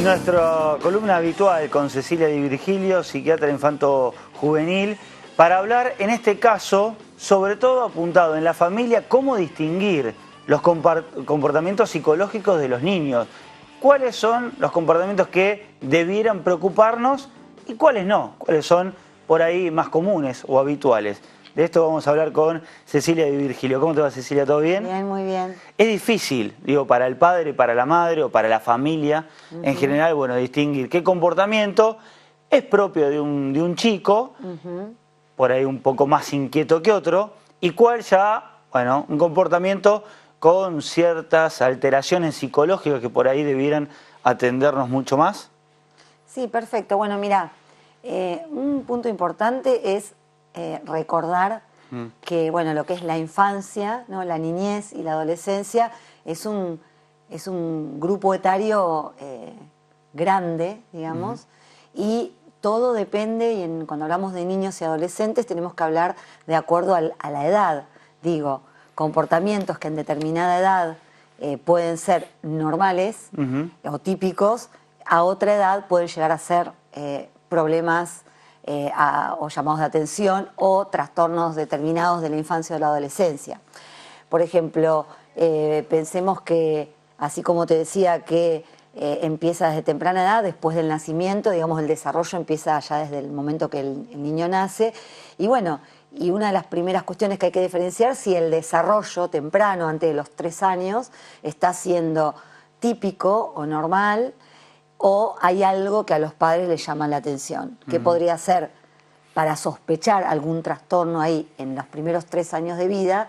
nuestra columna habitual con Cecilia Di Virgilio, psiquiatra infanto-juvenil, para hablar en este caso, sobre todo apuntado en la familia, cómo distinguir los comportamientos psicológicos de los niños. ¿Cuáles son los comportamientos que debieran preocuparnos y cuáles no? ¿Cuáles son por ahí más comunes o habituales? De esto vamos a hablar con Cecilia Di Virgilio. ¿Cómo te va, Cecilia? ¿Todo bien? Bien, muy bien. Es difícil, digo, para el padre, para la madre o para la familia, en general, bueno, distinguir qué comportamiento es propio de un chico, por ahí un poco más inquieto que otro, y cuál ya, bueno, un comportamiento con ciertas alteraciones psicológicas que por ahí debieran atendernos mucho más. Sí, perfecto. Bueno, mira, un punto importante es recordar que, bueno, lo que es la infancia, ¿no? La niñez y la adolescencia es un grupo etario grande, digamos, y todo depende, y cuando hablamos de niños y adolescentes tenemos que hablar de acuerdo a la edad. Digo, comportamientos que en determinada edad pueden ser normales o típicos, a otra edad pueden llegar a ser problemas o llamados de atención o trastornos determinados de la infancia o la adolescencia. Por ejemplo, pensemos que, así como te decía, que empieza desde temprana edad, después del nacimiento, digamos, el desarrollo empieza ya desde el momento que el niño nace. Y bueno, y una de las primeras cuestiones que hay que diferenciar si el desarrollo temprano, antes de los 3 años, está siendo típico o normal, o hay algo que a los padres les llama la atención. ¿Qué podría ser para sospechar algún trastorno ahí en los primeros 3 años de vida?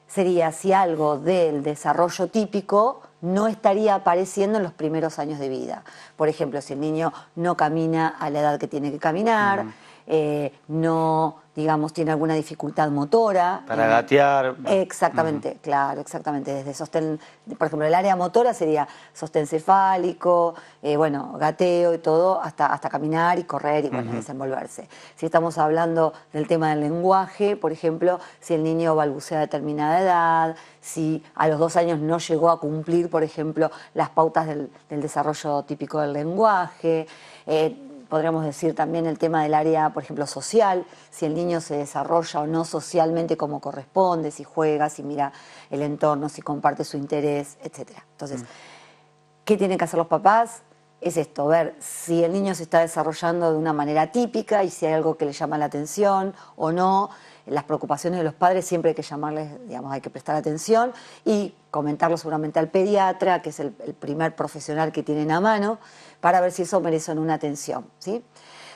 Sería si algo del desarrollo típico no estaría apareciendo en los primeros años de vida. Por ejemplo, si el niño no camina a la edad que tiene que caminar, no, digamos, tiene alguna dificultad motora. Para gatear. Exactamente, claro, exactamente. Desde sostén, por ejemplo, el área motora sería sostén cefálico, bueno, gateo y todo, hasta caminar y correr y, bueno, desenvolverse. Si estamos hablando del tema del lenguaje, por ejemplo, si el niño balbucea a determinada edad, si a los 2 años no llegó a cumplir, por ejemplo, las pautas del desarrollo típico del lenguaje. Podríamos decir también el tema del área, por ejemplo, social, si el niño se desarrolla o no socialmente como corresponde, si juega, si mira el entorno, si comparte su interés, etc. Entonces, ¿qué tienen que hacer los papás? Es esto, ver si el niño se está desarrollando de una manera típica y si hay algo que le llama la atención o no. Las preocupaciones de los padres siempre hay que llamarles, digamos, hay que prestar atención y comentarlo seguramente al pediatra, que es el primer profesional que tienen a mano, para ver si eso merece una atención, ¿sí?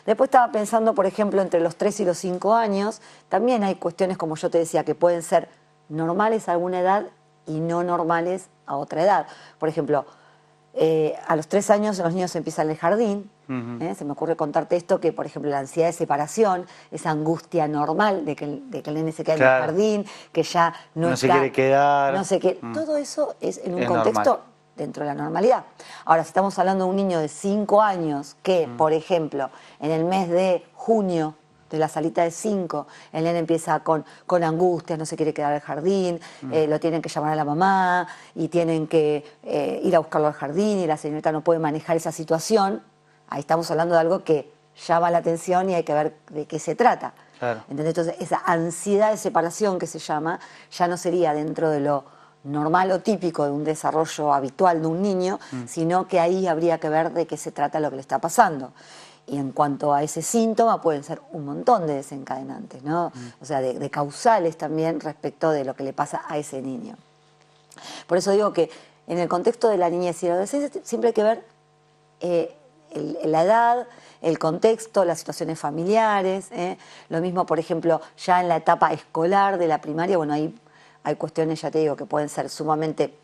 Después estaba pensando, por ejemplo, entre los 3 y los 5 años, también hay cuestiones, como yo te decía, que pueden ser normales a alguna edad y no normales a otra edad. Por ejemplo, a los 3 años los niños empiezan el jardín. Se me ocurre contarte esto, que por ejemplo la ansiedad de separación, esa angustia normal de que el nene se queda en el jardín, que ya no se quiere quedar. No sé qué. Todo eso es en un contexto normal, dentro de la normalidad. Ahora, si estamos hablando de un niño de 5 años que, por ejemplo, en el mes de junio, de la salita de 5, el nene empieza con angustias, no se quiere quedar al jardín, lo tienen que llamar a la mamá y tienen que ir a buscarlo al jardín y la señorita no puede manejar esa situación. Ahí estamos hablando de algo que llama la atención y hay que ver de qué se trata. Claro. ¿Entendés? Entonces, esa ansiedad de separación que se llama, ya no sería dentro de lo normal o típico de un desarrollo habitual de un niño, sino que ahí habría que ver de qué se trata lo que le está pasando. Y en cuanto a ese síntoma, pueden ser un montón de desencadenantes, ¿no? O sea, de causales también respecto de lo que le pasa a ese niño. Por eso digo que en el contexto de la niñez y la adolescencia siempre hay que ver la edad, el contexto, las situaciones familiares. Lo mismo, por ejemplo, ya en la etapa escolar de la primaria, bueno, hay cuestiones, ya te digo, que pueden ser sumamente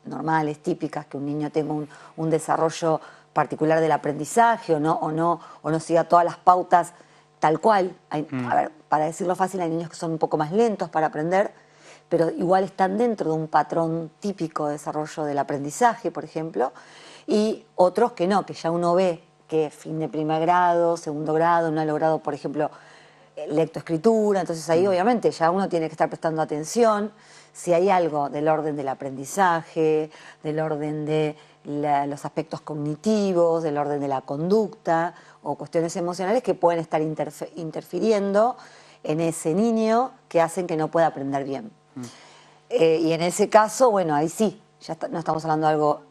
normales, típicas, que un niño tenga un desarrollo particular del aprendizaje o no siga todas las pautas tal cual. A ver, para decirlo fácil, hay niños que son un poco más lentos para aprender, pero igual están dentro de un patrón típico de desarrollo del aprendizaje, por ejemplo, y otros que no, que ya uno ve que fin de primer grado, segundo grado, no ha logrado, por ejemplo, lectoescritura, entonces ahí obviamente ya uno tiene que estar prestando atención si hay algo del orden del aprendizaje, del orden de los aspectos cognitivos, del orden de la conducta o cuestiones emocionales que pueden estar interfiriendo en ese niño que hacen que no pueda aprender bien. Y en ese caso, bueno, ahí sí, ya no estamos hablando de algo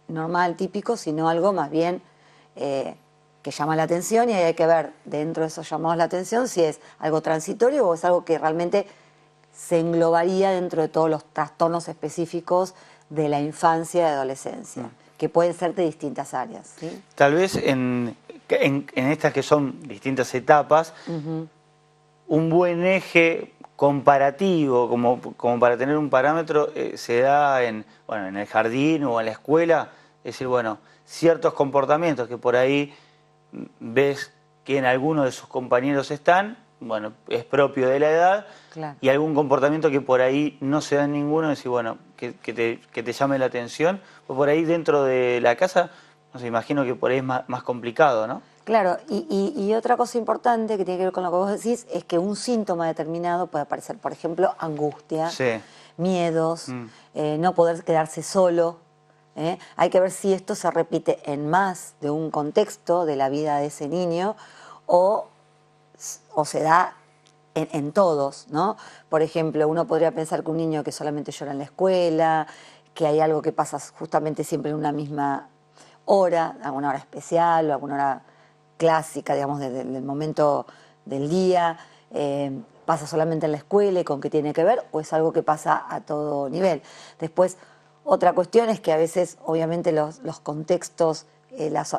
normal, típico, sino algo más bien que llama la atención, y ahí hay que ver dentro de esos llamados la atención si es algo transitorio o es algo que realmente se englobaría dentro de todos los trastornos específicos de la infancia y adolescencia, que pueden ser de distintas áreas, ¿sí? Tal vez en estas que son distintas etapas, un buen eje comparativo, como para tener un parámetro, se da en el jardín o en la escuela. Es decir, bueno, ciertos comportamientos que por ahí ves que en alguno de sus compañeros están, bueno, es propio de la edad, claro. Y algún comportamiento que por ahí no se da en ninguno, es decir, bueno, que te llame la atención, pues por ahí dentro de la casa, no sé, imagino que por ahí es más complicado, ¿no? Claro, y otra cosa importante que tiene que ver con lo que vos decís es que un síntoma determinado puede aparecer, por ejemplo, angustia, Sí. miedos, no poder quedarse solo. Hay que ver si esto se repite en más de un contexto de la vida de ese niño o se da en todos, ¿no? Por ejemplo, uno podría pensar que un niño que solamente llora en la escuela, que hay algo que pasa justamente siempre en una misma hora, alguna hora especial o alguna hora clásica, digamos, del momento del día, pasa solamente en la escuela y con qué tiene que ver, o es algo que pasa a todo nivel. Después, otra cuestión es que a veces, obviamente, los contextos,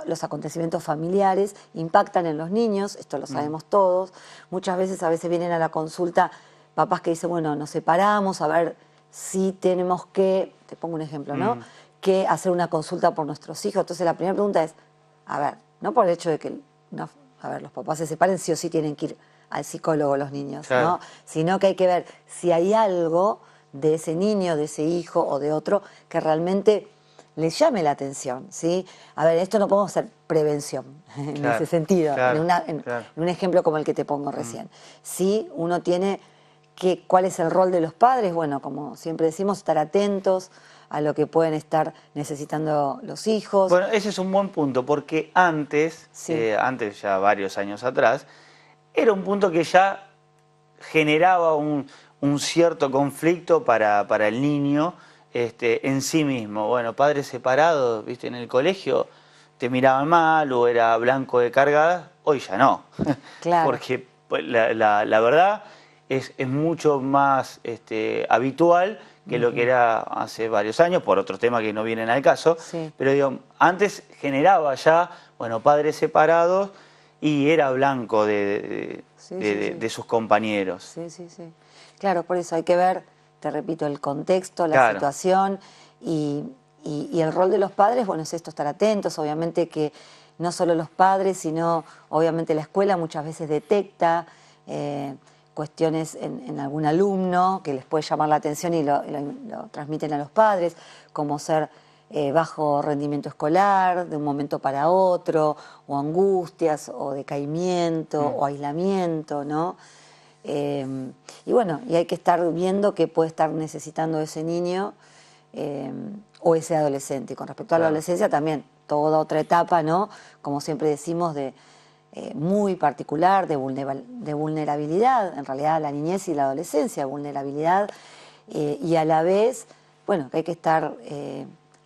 los acontecimientos familiares impactan en los niños, esto lo sabemos todos. Muchas veces, a veces vienen a la consulta papás que dicen, bueno, nos separamos, a ver si tenemos que, te pongo un ejemplo, ¿no? Que hacer una consulta por nuestros hijos. Entonces la primera pregunta es, a ver, no por el hecho de que los papás se separen, sí o sí tienen que ir al psicólogo los niños, claro, ¿no? Sino que hay que ver si hay algo de ese niño, de ese hijo o de otro que realmente les llame la atención, ¿sí? A ver, esto no podemos hacer prevención en claro, ese sentido, claro, en claro. un ejemplo como el que te pongo recién. Sí, uno tiene que, ¿cuál es el rol de los padres? Bueno, como siempre decimos, estar atentos a lo que pueden estar necesitando los hijos. Bueno, ese es un buen punto, porque antes, Sí. antes ya varios años atrás, era un punto que ya generaba un cierto conflicto para el niño en sí mismo. Bueno, padres separados, viste, en el colegio te miraban mal o era blanco de cargadas, hoy ya no. Claro. Porque pues, la verdad es mucho más habitual que lo que era hace varios años, por otros temas que no vienen al caso. Sí. Pero digo, antes generaba ya, bueno, padres separados y era blanco de sus compañeros. Sí, sí, sí. Claro, por eso hay que ver, te repito, el contexto, la Claro. situación y el rol de los padres, bueno, es esto, estar atentos, obviamente que no solo los padres, sino obviamente la escuela muchas veces detecta cuestiones en algún alumno que les puede llamar la atención y lo transmiten a los padres, como ser bajo rendimiento escolar de un momento para otro, o angustias, o decaimiento, o aislamiento, ¿no? Y bueno, y hay que estar viendo qué puede estar necesitando ese niño o ese adolescente. Y con respecto a la adolescencia también, toda otra etapa, ¿no? Como siempre decimos, muy particular, de vulnerabilidad, en realidad la niñez y la adolescencia, vulnerabilidad, y a la vez, bueno, que hay que estar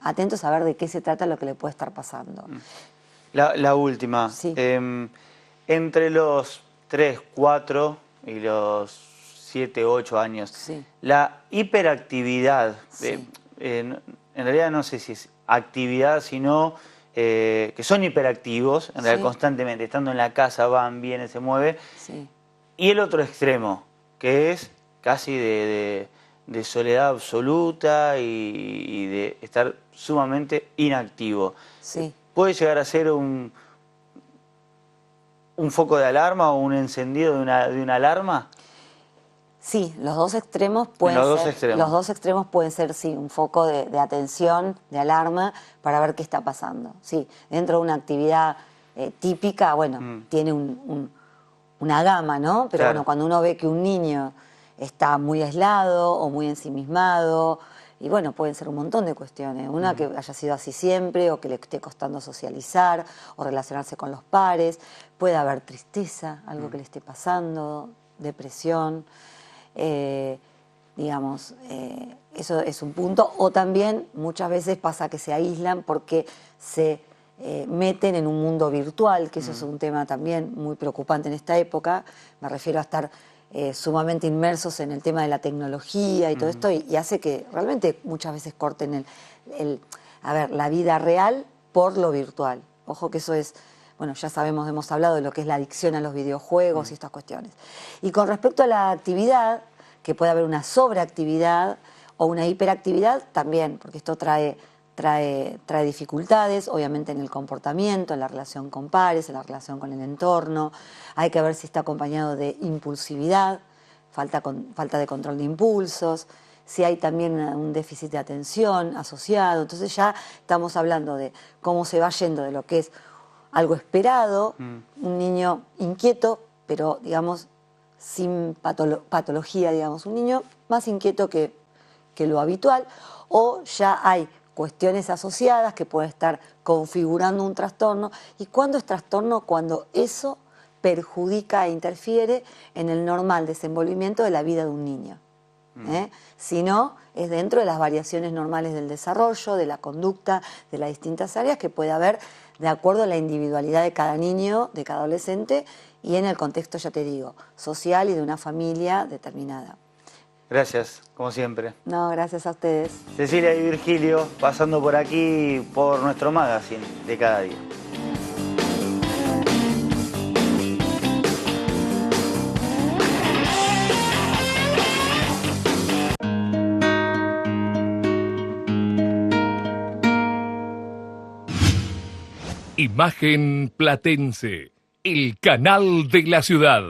atentos a ver de qué se trata lo que le puede estar pasando. La última, Sí. Entre los 3, 4 y los 7, 8 años, Sí. la hiperactividad, Sí. en realidad no sé si es actividad, sino que son hiperactivos, en realidad Sí. constantemente, estando en la casa, van, vienen, se mueven. Sí. Y el otro extremo, que es casi de soledad absoluta y de estar sumamente inactivo. Sí. ¿Puede llegar a ser un foco de alarma o un encendido de una alarma? Sí, los dos extremos pueden Los dos ser, extremos. los dos extremos pueden ser, sí, un foco de atención, de alarma, para ver qué está pasando. Sí, dentro de una actividad típica, bueno, tiene una gama, ¿no? Pero Claro. bueno, cuando uno ve que un niño está muy aislado o muy ensimismado Y bueno, pueden ser un montón de cuestiones. Una que haya sido así siempre, o que le esté costando socializar, o relacionarse con los pares. Puede haber tristeza, algo que le esté pasando, depresión. Digamos, eso es un punto. O también muchas veces pasa que se aíslan porque se meten en un mundo virtual, que eso es un tema también muy preocupante en esta época. Me refiero a estar sumamente inmersos en el tema de la tecnología y todo esto, y hace que realmente muchas veces corten la vida real por lo virtual. Ojo que eso es, bueno, ya sabemos, hemos hablado de lo que es la adicción a los videojuegos y estas cuestiones. Y con respecto a la actividad, que puede haber una sobreactividad o una hiperactividad también, porque esto trae dificultades, obviamente en el comportamiento, en la relación con pares, en la relación con el entorno. Hay que ver si está acompañado de impulsividad, falta de control de impulsos, si hay también un déficit de atención asociado. Entonces ya estamos hablando de cómo se va yendo de lo que es algo esperado, un niño inquieto, pero digamos sin patología, digamos, un niño más inquieto que lo habitual, o ya hay cuestiones asociadas que pueden estar configurando un trastorno. ¿Y cuándo es trastorno? Cuando eso perjudica e interfiere en el normal desenvolvimiento de la vida de un niño. Si no, es dentro de las variaciones normales del desarrollo, de la conducta, de las distintas áreas que puede haber de acuerdo a la individualidad de cada niño, de cada adolescente, y en el contexto, ya te digo, social y de una familia determinada. Gracias, como siempre. No, gracias a ustedes. Cecilia y Virgilio, pasando por aquí, por nuestro magazine de cada día. Imagen Platense, el canal de la ciudad.